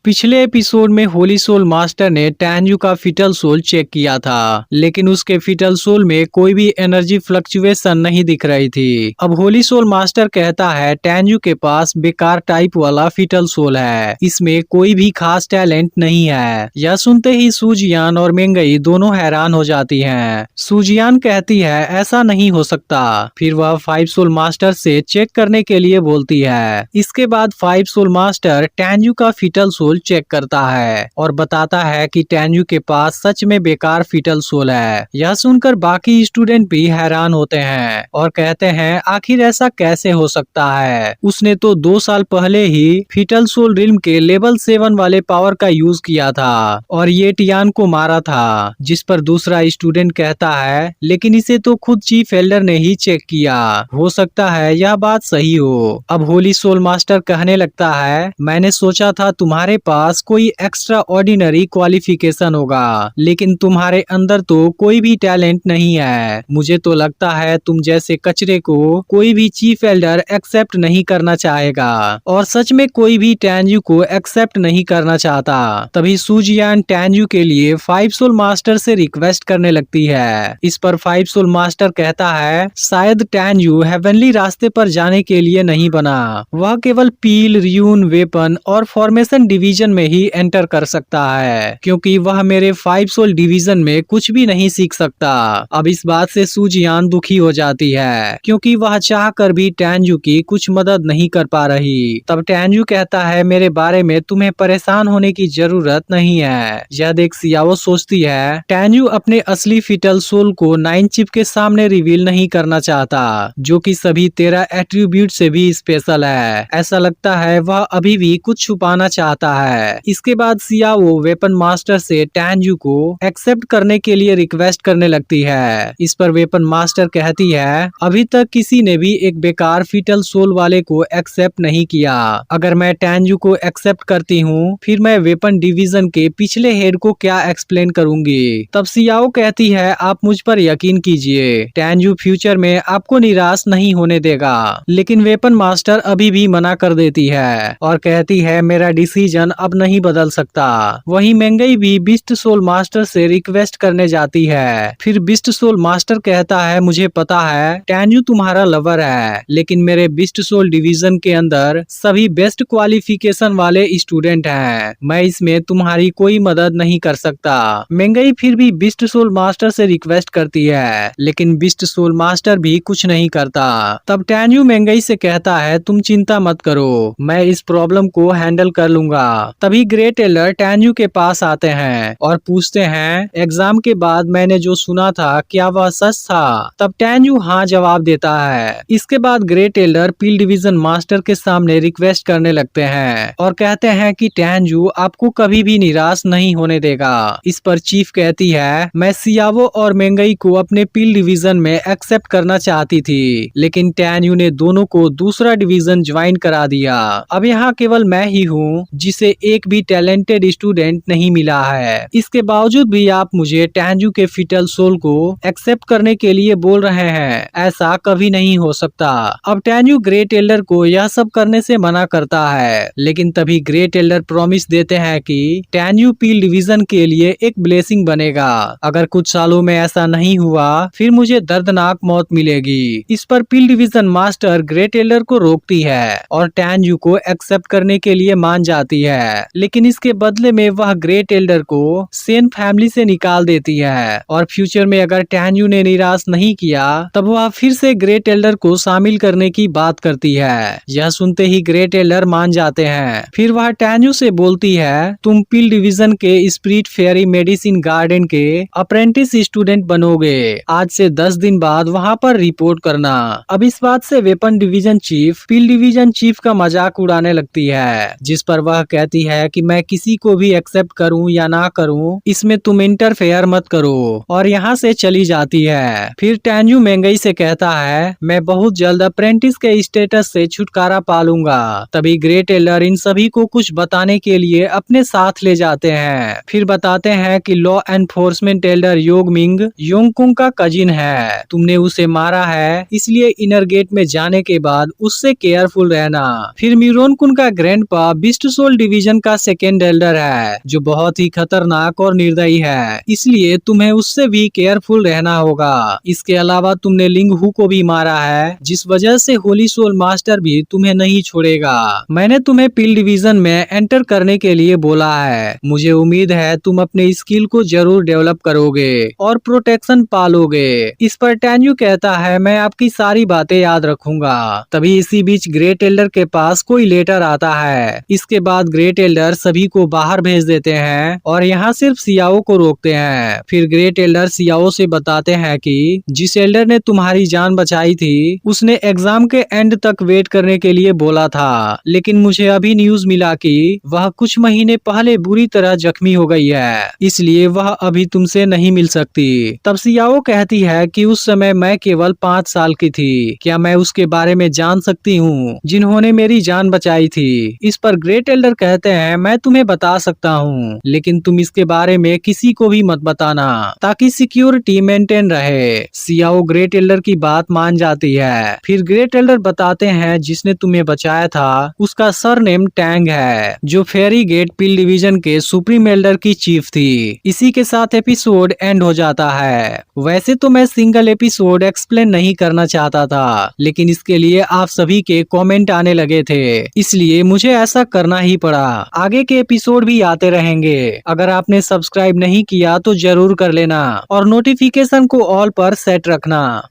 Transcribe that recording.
पिछले एपिसोड में Holi soul master ने टैन्यू का फिटल सोल चेक किया था, लेकिन उसके फिटल सोल में कोई भी एनर्जी फ्लक्चुएशन नहीं दिख रही थी। अब होली सोल मास्टर कहता है टैन्यू के पास बेकार टाइप वाला फिटल सोल है, इसमें कोई भी खास टैलेंट नहीं है। यह सुनते ही सूजियान और मेंगई दोनों हैरान हो जाती हैं। सूजियान कहती है ऐसा नहीं हो सकता। फिर वह 5 सोल मास्टर से चेक करने के लिए बोलती है। इसके बाद 5 सोल मास्टर टैन्यू का फिटल सोल चेक करता है और बताता है कि टैन्यू के पास सच में बेकार फिटल सोल है। यह सुनकर बाकी स्टूडेंट भी हैरान होते हैं और कहते हैं आखिर ऐसा कैसे हो सकता है। उसने तो 2 साल पहले ही फिटल सोल रिल्म के लेवल 7 वाले पावर का यूज किया था और ये टियान को मारा था, जिस पर दूसरा स्टूडेंट कहता है लेकिन इसे तो खुद चीफ एल्डर ने ही चेक किया, हो सकता है यह बात सही हो। अब होली सोल मास्टर कहने लगता है मैंने सोचा था तुम्हारे पास कोई एक्स्ट्रा ऑर्डिनरी क्वालिफिकेशन होगा, लेकिन तुम्हारे अंदर तो कोई भी टैलेंट नहीं है। मुझे तो लगता है तुम जैसे कचरे को कोई भी चीफ एल्डर एक्सेप्ट नहीं करना चाहेगा, और सच में कोई भी टैन्यू को एक्सेप्ट नहीं करना चाहता। तभी सूजियान टैन्यू के लिए 5 सोल मास्टर से रिक्वेस्ट करने लगती है। इस पर 5 सोल मास्टर कहता है शायद टैन्यू हेवनली रास्ते पर जाने के लिए नहीं बना, वह केवल पील, रियून, वेपन और फॉर्मेशन डिवीजन में ही एंटर कर सकता है, क्योंकि वह मेरे 5 सोल डिवीजन में कुछ भी नहीं सीख सकता। अब इस बात से सूजियान दुखी हो जाती है, क्योंकि वह चाहकर भी टैन्यू की कुछ मदद नहीं कर पा रही। तब टैन्यू कहता है मेरे बारे में तुम्हें परेशान होने की जरूरत नहीं है। यह देख सियाओ सोचती है टैन्यू अपने असली फिटल सोल को 9 चिप के सामने रिवील नहीं करना चाहता, जो कि सभी 13 एट्रीब्यूट से भी स्पेशल है। ऐसा लगता है वह अभी भी कुछ छुपाना चाहता है। इसके बाद सियाओ वेपन मास्टर से टैन्यू को एक्सेप्ट करने के लिए रिक्वेस्ट करने लगती है। इस पर वेपन मास्टर कहती है अभी तक किसी ने भी एक बेकार फिटल सोल वाले को एक्सेप्ट नहीं किया। अगर मैं टैन्यू को एक्सेप्ट करती हूँ फिर मैं वेपन डिवीजन के पिछले हेड को क्या एक्सप्लेन करूंगी। तब सियाओ कहती है आप मुझ पर यकीन कीजिए, टैन्यू फ्यूचर में आपको निराश नहीं होने देगा। लेकिन वेपन मास्टर अभी भी मना कर देती है और कहती है मेरा डिसीजन अब नहीं बदल सकता। वहीं मेंगई भी बिस्ट सोल मास्टर से रिक्वेस्ट करने जाती है। फिर बिस्ट सोल मास्टर कहता है मुझे पता है टैन्यू तुम्हारा लवर है, लेकिन मेरे बिस्ट सोल डिवीजन के अंदर सभी बेस्ट क्वालिफिकेशन वाले स्टूडेंट हैं, मैं इसमें तुम्हारी कोई मदद नहीं कर सकता। मेंगई फिर भी बिस्ट सोल मास्टर से रिक्वेस्ट करती है, लेकिन बिस्ट सोल मास्टर भी कुछ नहीं करता। तब टैन्यू मेंगई से कहता है तुम चिंता मत करो, मैं इस प्रॉब्लम को हैंडल कर लूंगा। तभी ग्रेट एल्डर टैन्यू के पास आते हैं और पूछते हैं एग्जाम के बाद मैंने जो सुना था क्या वह सच था। तब टैन्यू हाँ जवाब देता है। इसके बाद ग्रेट एल्डर पील डिवीजन मास्टर के सामने रिक्वेस्ट करने लगते हैं और कहते हैं कि टैन्यू आपको कभी भी निराश नहीं होने देगा। इस पर चीफ कहती है मैं सियावो और मेंगई को अपने पील डिवीजन में एक्सेप्ट करना चाहती थी, लेकिन टैन्यू ने दोनों को दूसरा डिवीजन ज्वाइन करा दिया। अब यहाँ केवल मैं ही हूँ जिसे एक भी टैलेंटेड स्टूडेंट नहीं मिला है। इसके बावजूद भी आप मुझे टैन्यू के फिटल सोल को एक्सेप्ट करने के लिए बोल रहे हैं, ऐसा कभी नहीं हो सकता। अब टैन्यू ग्रेट एल्डर को यह सब करने से मना करता है, लेकिन तभी ग्रेट एल्डर प्रॉमिस देते हैं कि टैन्यू पील डिवीजन के लिए एक ब्लेसिंग बनेगा। अगर कुछ सालों में ऐसा नहीं हुआ फिर मुझे दर्दनाक मौत मिलेगी। इस पर पील डिवीजन मास्टर ग्रेट एल्डर को रोकती है और टैन्यू को एक्सेप्ट करने के लिए मान जाती है, लेकिन इसके बदले में वह ग्रेट एल्डर को सेन फैमिली से निकाल देती है और फ्यूचर में अगर टैन्यू ने निराश नहीं किया तब वह फिर से ग्रेट एल्डर को शामिल करने की बात करती है। यह सुनते ही ग्रेट एल्डर मान जाते हैं। फिर वह टैन्यू से बोलती है तुम पील डिवीजन के स्पिरिट फेयरी मेडिसिन गार्डन के अप्रेंटिस स्टूडेंट बनोगे। आज से 10 दिन बाद वहाँ पर रिपोर्ट करना। अब इस बात से वेपन डिवीजन चीफ पील डिवीजन चीफ का मजाक उड़ाने लगती है, जिस पर वह कहती है कि मैं किसी को भी एक्सेप्ट करूं या ना करूं इसमें तुम इंटरफेयर मत करो, और यहाँ से चली जाती है। फिर टैन्यू मेंगई से कहता है मैं बहुत जल्द अप्रेंटिस के स्टेटस से छुटकारा पालूंगा। तभी ग्रेट एल्डर इन सभी को कुछ बताने के लिए अपने साथ ले जाते हैं। फिर बताते हैं कि लॉ एनफोर्समेंट एल्डर योगमिंग योंगकुंग का कजिन है, तुमने उसे मारा है, इसलिए इनर गेट में जाने के बाद उससे केयरफुल रहना। फिर म्यूरोनकुन का ग्रैंडपा बिस्ट सोल डिवीजन का सेकेंड एल्डर है, जो बहुत ही खतरनाक और निर्दयी है, इसलिए तुम्हें उससे भी केयरफुल रहना होगा। इसके अलावा तुमने लिंग हू को भी मारा है, जिस वजह से होली सोल मास्टर भी तुम्हें नहीं छोड़ेगा। मैंने तुम्हें पिल डिवीजन में एंटर करने के लिए बोला है। मुझे उम्मीद है तुम अपने स्किल को जरूर डेवलप करोगे और प्रोटेक्शन पालोगे। इस पर टैन्यू कहता है, मैं आपकी सारी बातें याद रखूंगा। तभी इसी बीच ग्रेट एल्डर के पास कोई लेटर आता है। इसके बाद ग्रेट एल्डर सभी को बाहर भेज देते हैं और यहाँ सिर्फ सियाओ को रोकते हैं। फिर ग्रेट एल्डर सियाओ से बताते हैं कि जिस एल्डर ने तुम्हारी जान बचाई थी उसने एग्जाम के एंड तक वेट करने के लिए बोला था, लेकिन मुझे अभी न्यूज मिला कि वह कुछ महीने पहले बुरी तरह जख्मी हो गई है, इसलिए वह अभी तुमसे नहीं मिल सकती। तब सियाओ कहती है कि उस समय मैं केवल 5 साल की थी, क्या मैं उसके बारे में जान सकती हूँ जिन्होंने मेरी जान बचाई थी। इस पर ग्रेट एल्डर कहते हैं, मैं तुम्हें बता सकता हूँ, लेकिन तुम इसके बारे में किसी को भी मत बताना ताकि सिक्योरिटी मेंटेन रहे। सियाओ ग्रेट एल्डर की बात मान जाती है। फिर ग्रेट एल्डर बताते हैं, जिसने तुम्हें बचाया था उसका सरनेम टैंग है, जो फेरी गेट पिल डिवीजन के सुप्रीम एल्डर की चीफ थी। इसी के साथ एपिसोड एंड हो जाता है। वैसे तो मैं सिंगल एपिसोड एक्सप्लेन नहीं करना चाहता था, लेकिन इसके लिए आप सभी के कमेंट आने लगे थे, इसलिए मुझे ऐसा करना ही पड़ा। आगे के एपिसोड भी आते रहेंगे। अगर आपने सब्सक्राइब नहीं किया तो जरूर कर लेना और नोटिफिकेशन को ऑल पर सेट रखना।